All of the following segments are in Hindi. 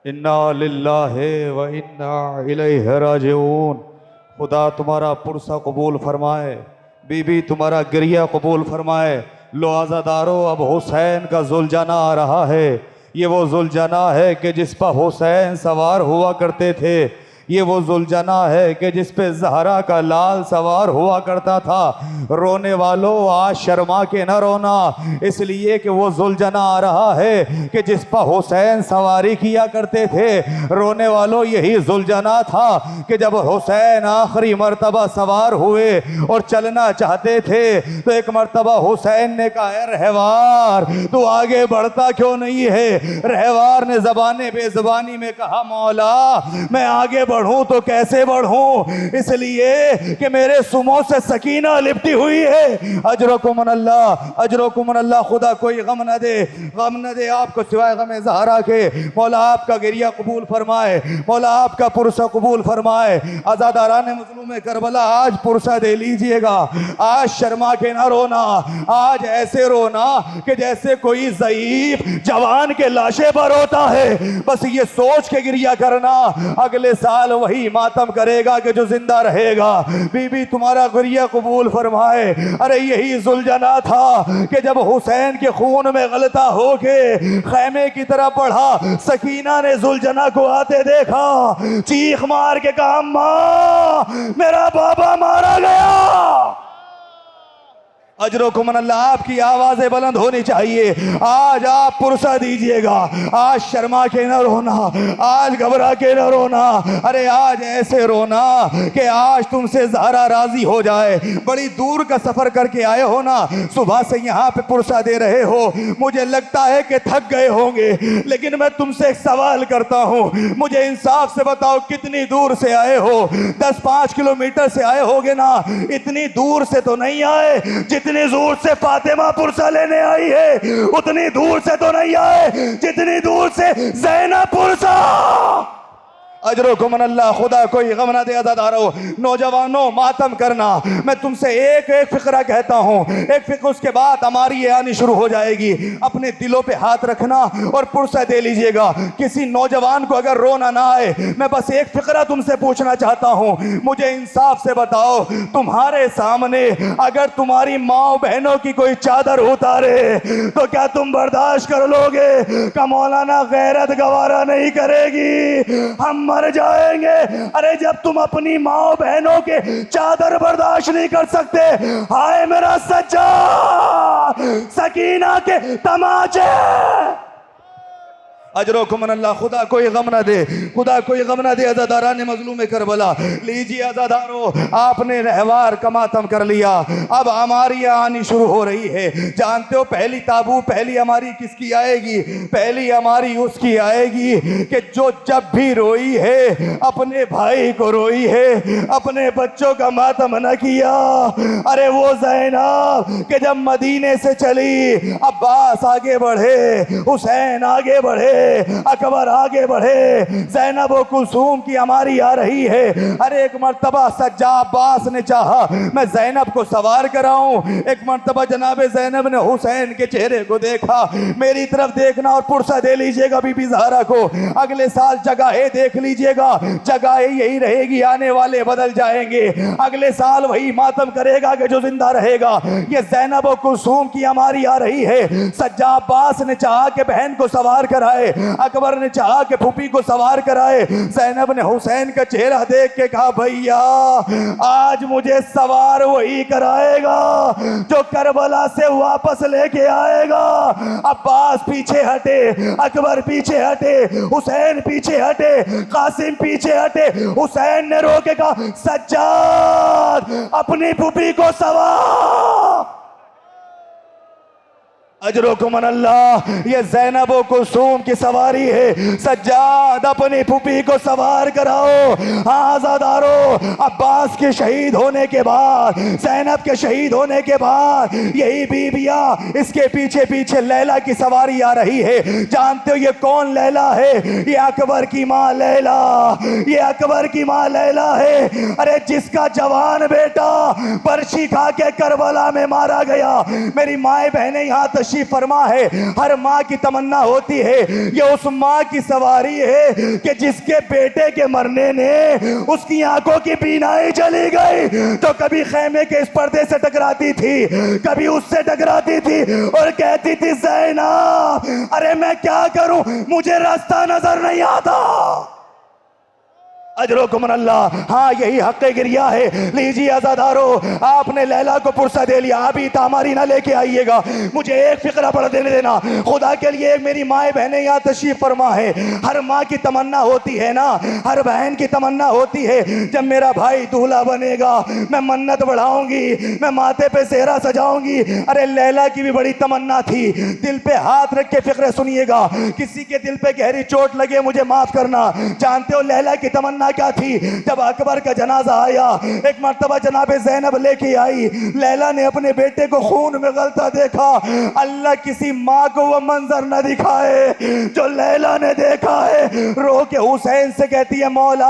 इन्ना लिल्लाहि व इन्ना इलैहि राजिऊन। खुदा तुम्हारा पुरसा कबूल फरमाए, बीबी तुम्हारा गिरिया कबूल फरमाए। लो आज़ादारो, अब हुसैन का जुलझाना आ रहा है। ये वो जुलझाना है कि जिस पर हुसैन सवार हुआ करते थे। ये वो जुलझाना है कि जिस पे ज़हरा का लाल सवार हुआ करता था। रोने वालों, आज शर्मा के न रोना, इसलिए कि वो जुलझाना आ रहा है कि जिस पर हुसैन सवारी किया करते थे। रोने वालों, यही जुलझाना था कि जब हुसैन आखिरी मर्तबा सवार हुए और चलना चाहते थे तो एक मर्तबा हुसैन ने कहा, है रहवार तू आगे बढ़ता क्यों नहीं है। रहवार ने ज़बाने बेज़बानी में कहा, मौला मैं आगे बढ़ूं तो कैसे बढ़ूं, इसलिए कि मेरे सुमों से सकीना लिपटी हुई है। अजरकुम अल्लाह, अजरकुम अल्लाह। खुदा कोई गम न दे, गम न दे आपको सिवाय गम ज़हरा के। मौला आपका गिरिया कबूल फरमाए, मौला आपका पुरसा कबूल फरमाए। आज़ादारान मज़लूम करबला, आज पुरसा दे लीजिएगा। आज शर्मा के ना रोना, आज ऐसे रोना कि जैसे कोई ज़ईफ जवान के लाशे पर रोता है। बस ये सोच के गिरिया करना, अगले साल वही मातम करेगा कि जो जिंदा रहेगा। बीबी तुम्हारा गिरिया कबूल फरमाए। अरे यही जुलझाना था कि जब हुसैन के खून में गलता होके खैमे की तरफ बढ़ा, सकीना ने जुलझाना को आते देखा, चीख मार के कहा, अम्मा मेरा बाबा मारा गया। अजरकुम अल्लाह, आपकी आवाज़ें बुलंद होनी चाहिए। आज आप पुरसा दीजिएगा। आज शर्मा के न रोना, आज घबरा के न रोना। अरे आज ऐसे रोना कि आज तुमसे ज़हरा राजी हो जाए। बड़ी दूर का सफ़र करके आए हो ना, सुबह से यहाँ पे पुरसा दे रहे हो। मुझे लगता है कि थक गए होंगे, लेकिन मैं तुमसे एक सवाल करता हूँ। मुझे इंसाफ से बताओ, कितनी दूर से आए हो? 10-5 किलोमीटर से आए होगे ना? इतनी दूर से तो नहीं आए जितनी दूर से फातिमा पुरसा लेने आई है, उतनी दूर से तो नहीं आए जितनी दूर से ज़ैनब पुरसा। अजरकुम अल्लाह। खुदा कोई गम ना दे। अज़ादारो, नौजवानों, मातम करना। मैं तुमसे एक एक फ़िक्रा कहता हूँ, एक फ़िक्र, उसके बाद हमारी आनी शुरू हो जाएगी। अपने दिलों पे हाथ रखना और पुरसा दे लीजिएगा। किसी नौजवान को अगर रोना ना आए, मैं बस एक फ़िक्रा तुमसे पूछना चाहता हूँ। मुझे इंसाफ से बताओ, तुम्हारे सामने अगर तुम्हारी माँ बहनों की कोई चादर उतारे तो क्या तुम बर्दाश्त कर लोगे? का मौलाना गैरत गवारा नहीं करेगी, हम मर जाएंगे। अरे जब तुम अपनी माँ बहनों के चादर बर्दाश्त नहीं कर सकते, हाय मेरा सज्जाद, सकीना के तमाचे। अजरकुम अल्लाह। खुदा कोई गम ना दे, खुदा कोई गम ना दे। अज़ादारान मज़लूम करबला, लीजिए अज़ादारो, आपने रहवार का मातम कर लिया, अब हमारी आनी शुरू हो रही है। जानते हो पहली ताबू पहली हमारी किसकी आएगी? पहली हमारी उसकी आएगी कि जो जब भी रोई है अपने भाई को रोई है, अपने बच्चों का मातम न किया। अरे वो ज़ैनब कि जब मदीने से चली, अब्बास आगे बढ़े, हुसैन आगे बढ़े, अकबर आगे बढ़े, ज़ैनब व कुलसूम की हमारी आ रही है। अरे एक मर्तबा सज्जा अब्बास ने चाहा मैं ज़ैनब को सवार कराऊं। एक मर्तबा जनाब ज़ैनब ने हुसैन के चेहरे को देखा। मेरी तरफ देखना और पुरसा दे लीजिएगा बीबी ज़हरा को। अगले साल जगहें देख लीजिएगा, जगहें यही रहेगी, आने वाले बदल जाएंगे। अगले साल वही मातम करेगा कि जो जिंदा रहेगा। ये ज़ैनब व कुलसूम की हमारी आ रही है। सज्जा अब्बास ने चाहा कि बहन को सवार कराए, अकबर ने चाहा कि फूफी को सवार कराए। ज़ैनब ने हुसैन का चेहरा देख के कहा, भैया आज मुझे सवार वही कराएगा जो करबला से वापस लेके आएगा। अब्बास पीछे हटे, अकबर पीछे हटे, हुसैन पीछे हटे, कासिम पीछे हटे। हुसैन ने रोके कहा, सज्जाद अपनी फूफी को सवार। अजरकुम अल्लाह। ये ज़ैनब व कुलसूम की सवारी है। सज्जाद अपनी फूफी को सवार कराओ। आज़ादारो, अब्बास के शहीद होने के बाद, ज़ैनब के शहीद होने के बाद यही बीबियाँ इसके पीछे पीछे लैला की सवारी आ रही है। जानते हो ये कौन लैला है? ये अकबर की माँ लैला, ये अकबर की माँ लैला है। अरे जिसका जवान बेटा बर्छी खा के करबला में मारा गया। मेरी माए बहनें यहाँ तशरीफ फरमा है। हर माँ की तमन्ना होती है, ये उस माँ की सवारी है कि जिसके बेटे के मरने ने उसकी आंखों की बीनाई चली गई, तो कभी खेमे के इस पर्दे से टकराती थी, कभी उससे टकराती थी और कहती थी ज़ैनब अरे मैं क्या करूं, मुझे रास्ता नजर नहीं आता। अजरुकुम अल्लाह। हाँ यही हक़ गिरिया है। लीजिए अज़ादारो, आपने लैला को पुरसा दे लिया, अभी तामारी ना लेके आइएगा, मुझे एक फिक्रा पढ़ देने देना खुदा के लिए। मेरी माए बहनें यहाँ तशरीफ फरमा है। हर माँ की तमन्ना होती है ना, हर बहन की तमन्ना होती है जब मेरा भाई दूल्हा बनेगा मैं मन्नत बढ़ाऊंगी, मैं माथे पे सेहरा सजाऊंगी। अरे लैला की भी बड़ी तमन्ना थी। दिल पे हाथ रख के फिक्र सुनिएगा, किसी के दिल पे गहरी चोट लगे मुझे माफ करना। जानते हो लैला की तमन्ना क्या थी? जब अकबर का जनाजा आया, एक मर्तबा जनाबे ज़ैनब लेके आई, लैला ने अपने बेटे को खून में गलता देखा। अल्लाह किसी माँ को वो मंजर न दिखाए जो लैला ने देखा है। रो के हुसैन से कहती है मौला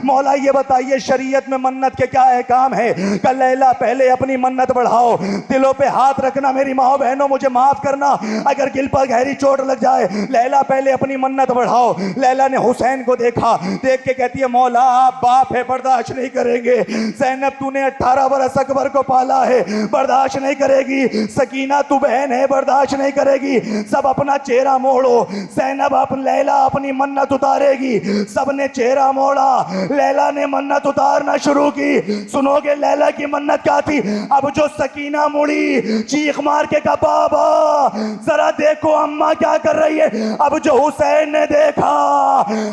मौला ये बताइए शरीयत में मन्नत के क्या अहकाम है? कल लैला पहले अपनी मन्नत बढ़ाओ, दिलों पे हाथ रखना। मेरी माँ बहनों मुझे माफ करना अगर दिल पर गहरी चोट लग जाए। लैला पहले अपनी मन्नत बढ़ाओ। लैला ने हुसैन को देखा, देख के कहती है मौला आप बाप है, बर्दाश्त नहीं करेंगे। ज़ैनब तूने 18 बरस अकबर को पाला है, बर्दाश्त नहीं करेगी। सकीना तू बहन है, बर्दाश्त नहीं करेगी। सब अपना चेहरा मोड़ो। ज़ैनब लैला अपनी मन्नत उतारेगी। सबने चेहरा मोड़ा, लैला ने मन्नत उतारना शुरू की। सुनोगे लैला की मन्नत क्या थी? अब जो सकीना मुड़ी चीख मार के कहा बाबा जरा देखो अम्मा क्या कर रही है। अब जो हुसैन ने देखा,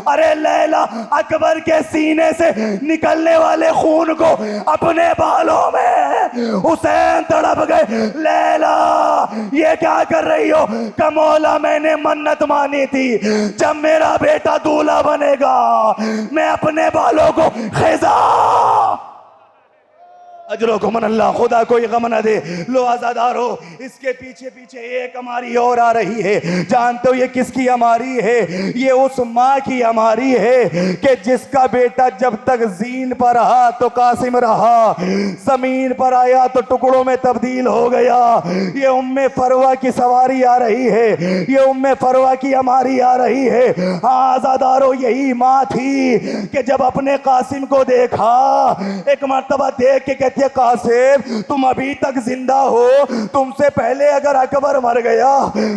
अरे लैला अकबर के सीने से निकलने वाले खून को अपने बालों में हुसैन तड़प गए। लैला ये क्या कर रही हो? कमौला मैंने मन्नत मानी थी जब मेरा बेटा दूल्हा बनेगा मैं अपने बालों को खिजा। अजरो को मन अल्लाह, खुदा कोई गम न दे। लो आज़ादारो, इसके पीछे पीछे एक हमारी और आ रही है। जानते हो ये किसकी हमारी है? ये उस माँ की हमारी है कि जिसका बेटा जब तक जीन पर रहा तो कासिम रहा, जमीन पर आया तो टुकड़ों में तब्दील हो गया। ये उम्मे फरवा की सवारी आ रही है, ये उम्मे फरवा की हमारी आ रही है। हाँ आज़ादारो, यही माँ थी कि जब अपने कासिम को देखा, एक मर्तबा देख के कहती है कासिम तुम अभी तक जिंदा हो, तुमसे पहले अगर अकबर मर गया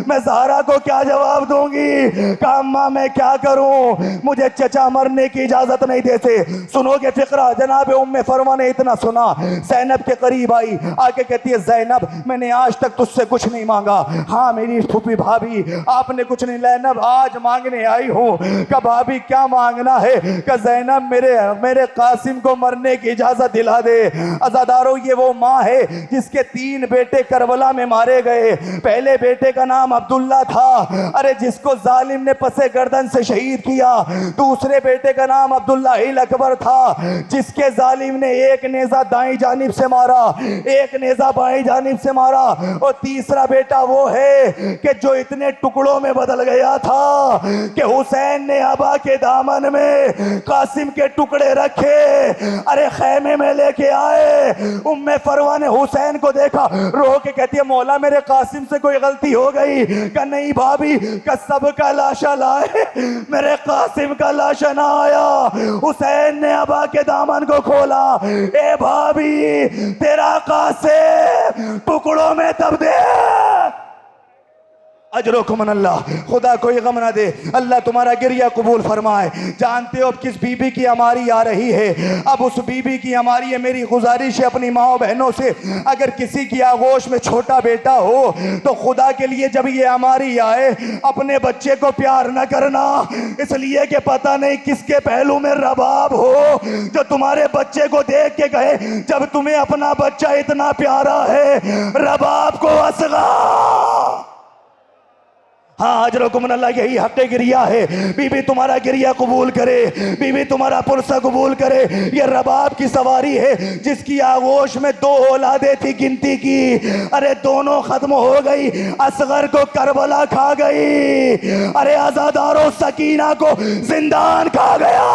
मैं ज़हरा को क्या जवाब दूंगी? कहा अम्मा मैं क्या करूं, मुझे चचा मरने की इजाजत नहीं देते। सुनोगे फिक्रा? जनाब उम्मे फरमा ने इतना सुना, ज़ैनब के करीब आई, आके कहती है ज़ैनब मैंने आज तक तुझसे कुछ नहीं मांगा। हाँ मेरी फूफी भाभी आपने कुछ नहीं। ज़ैनब आज मांगने आई हूँ। कहा भाभी क्या मांगना है? कहा ज़ैनब मेरे कासिम को मरने की इजाजत दिला दे। अज़ादारो ये वो माँ है जिसके 3 बेटे करबला में मारे गए। पहले बेटे का नाम अब्दुल्ला था, अरे जिसको जालिम ने पसे गर्दन से शहीद किया। दूसरे बेटे का नाम अब्दुल्ला हिल अकबर था, जिसके जालिम ने एक नेजा दाई जानिब से मारा, एक नेजा बाई जानिब से मारा। और तीसरा बेटा वो है कि जो इतने टुकड़ों में बदल गया था कि हुसैन ने अबा के दामन में कासिम के टुकड़े रखे, अरे खेमे में लेके आए। उम्मे फरवा ने हुसैन को देखा, रो के कहती है मौला मेरे कासिम से कोई गलती हो गई? का नहीं भाभी, का सबका लाशा लाए, मेरे कासिम का लाशा ना आया। हुसैन ने अबा के दामन को खोला, ए भाभी तेरा कासिम टुकड़ों में तब्दील। अजरो को मन अल्लाह, खुदा कोई गम ना दे। अल्लाह तुम्हारा गिरिया कबूल फरमाए। जानते हो अब किस बीबी की हमारी आ रही है? अब उस बीबी की हमारी है। मेरी गुजारिश है अपनी माँ बहनों से, अगर किसी की आगोश में छोटा बेटा हो तो खुदा के लिए जब ये हमारी आए अपने बच्चे को प्यार न करना, इसलिए कि पता नहीं किसके पहलू में रबाब हो जो तुम्हारे बच्चे को देख के कहे जब तुम्हें अपना बच्चा इतना प्यारा है रबाब को असगा। हाँ अजरो को मन अल्लाह, यही हक़ गिरिया है। बीबी तुम्हारा गिरिया कबूल करे, बीबी तुम्हारा पुरसा कबूल करे। ये रबाब की सवारी है जिसकी आगोश में 2 औलादे थी गिनती की, अरे दोनों खत्म हो गई। असगर को करबला खा गई, अरे आज़ादारो सकीना को जिंदान खा गया।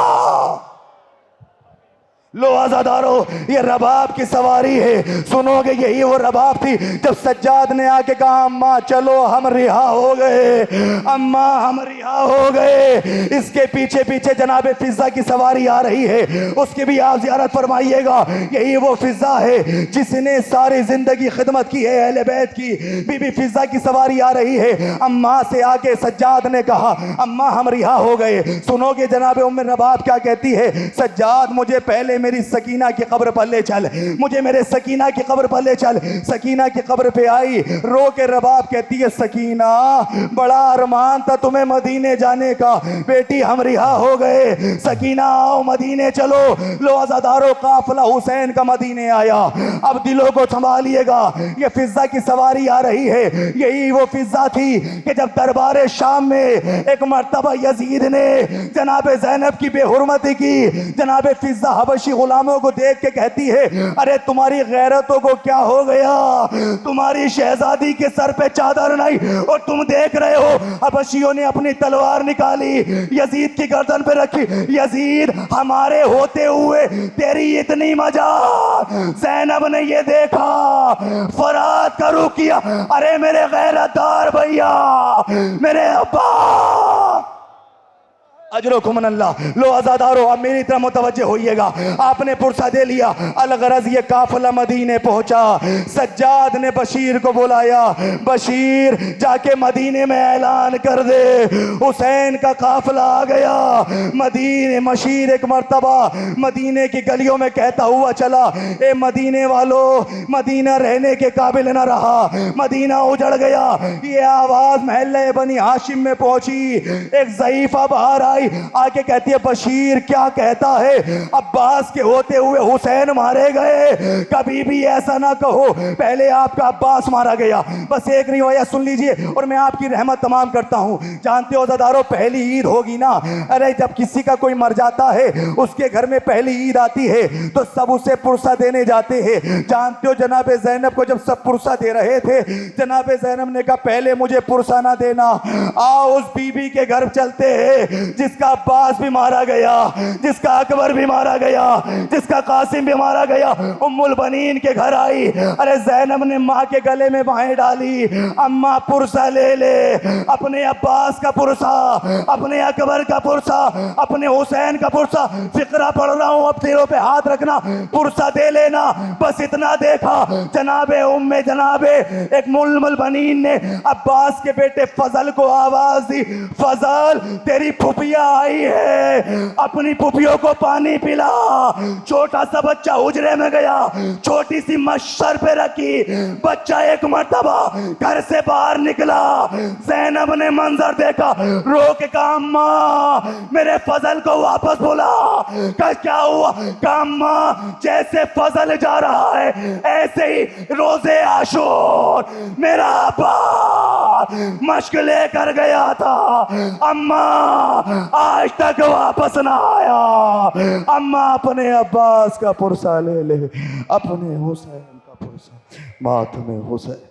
लो आजादारो, ये रबाब की सवारी है, सुनोगे यही वो रबाब थी जब सज्जाद ने आके कहा अम्मा चलो हम रिहा हो गए, अम्मा हम रिहा हो गए। इसके पीछे पीछे जनाबे फिजा की सवारी आ रही है, उसकी भी आप ज़ियारत फरमाइएगा। यही वो फिजा है जिसने सारी जिंदगी खिदमत की है अहले बैत की। बीबी फिजा की सवारी आ रही है, अम्मा से आके सज्जाद ने कहा अम्मा हम रिहा हो गए। सुनोगे जनाबे उम्मे रबाब क्या कहती है, सज्जाद मुझे पहले मेरी सकीना की कब्र पर ले चल, मुझे मेरे सकीना की कब्र पर ले चल। सकीना की कब्र पे आई, रो के रबाब कहती है सकीना बड़ा अरमान था तुम्हें मदीने जाने का, बेटी हम रिहा हो गए, सकीना आओ मदीने चलो। लो आज़ादारों, काफिला हुसैन का मदीने आया। अब दिलों को संभालिएगा, ये फिजा की सवारी आ रही है। यही वो फिजा थी कि जब दरबार शाम में एक मर्तबा यजीद ने जनाबे ज़ैनब की बेहुरमती की, जनाबे फिजा हबशी गुलामों को देख के कहती है अरे तुम्हारी गैरतों को क्या हो गया, तुम्हारी शहजादी के सर पे चादर नहीं और तुम देख रहे हो। हबशियों ने अपनी तलवार निकाली, यजीद की गर्दन पे रखी, यजीद हमारे होते हुए तेरी इतनी मजाक। ज़ैनब ने ये देखा, फरात का रुख किया, अरे मेरे गैरतदार भैया, मेरे अब्बा अजरुकुम अल्लाह। लो आज़ादारो, अब मेरी तरफ मुतवज्जे होइएगा। आपने पुरसा दे लिया, अलगरज ये काफिला मदीने पहुंचा। सज्जाद ने बशीर को बुलाया, बशीर जाके मदीने में ऐलान कर दे हुसैन का काफिला आ गया मदीने। बशीर एक मर्तबा मदीने की गलियों में कहता हुआ चला, ए मदीने वालों, मदीना रहने के काबिल न रहा, मदीना उजड़ गया। ये आवाज महल्ले बनी हाशिम में पहुंची। एक ज़ईफा बाहर आई, आके कहती है बशीर क्या कहता है, अब्बास के होते हुए हुसैन मारे गए। कभी भी ऐसा ना कहो, पहले आपका अब्बास मारा गया। बस एक रिवायत सुन लीजिए और मैं आपकी रहमत तमाम करता हूँ। जानते हो ज़ादारो, पहली ईद होगी ना, अरे जब किसी का कोई मर जाता है उसके घर में पहली ईद आती है तो सब उसे पुरसा देने जाते हैं। जानते हो जनाबे ज़ैनब को जब सब पुरसा दे रहे थे, जनाबे ज़ैनब ने कहा पहले मुझे पुरसा ना देना, आओ उस बीबी के घर चलते हैं जिसका अब्बास भी मारा गया, जिसका अकबर भी मारा गया, जिसका कासिम भी मारा गया। उम्मुल बनीन के घर आई, अरे ज़ैनब ने माँ के गले में बाहें डाली, अम्मा पुरसा ले ले, अपने अब्बास का पुरसा, अपने अकबर का पुरसा, अपने हुसैन का पुरसा। फिक्रा पढ़ रहा हूँ, अब सिरों पे हाथ रखना, पुरसा दे लेना। बस इतना देखा, जनाबे उम्मे जनाबे एक मुल्मुल बनीन ने अब्बास के बेटे फजल को आवाज दी, फजल तेरी फुफिया आई है, अपनी पुपियों को पानी पिला। छोटा सा बच्चा हुजरे में गया, छोटी सी मशर पे रखी, बच्चा एक मर्तबा घर से बाहर निकला। ज़ैनब ने मंजर देखा, रो के कहा अम्मा मेरे फजल को वापस बुला। कहा क्या हुआ? कहा अम्मा जैसे फजल जा रहा है ऐसे ही रोजे आशूर मेरा अब्बास मश्क लेकर गया था, अम्मा आज तक वापस ना आया। अम्मा अपने अब्बास का पुरसा ले ले, अपने हुसैन का पुरसा, मातमे हुसैन।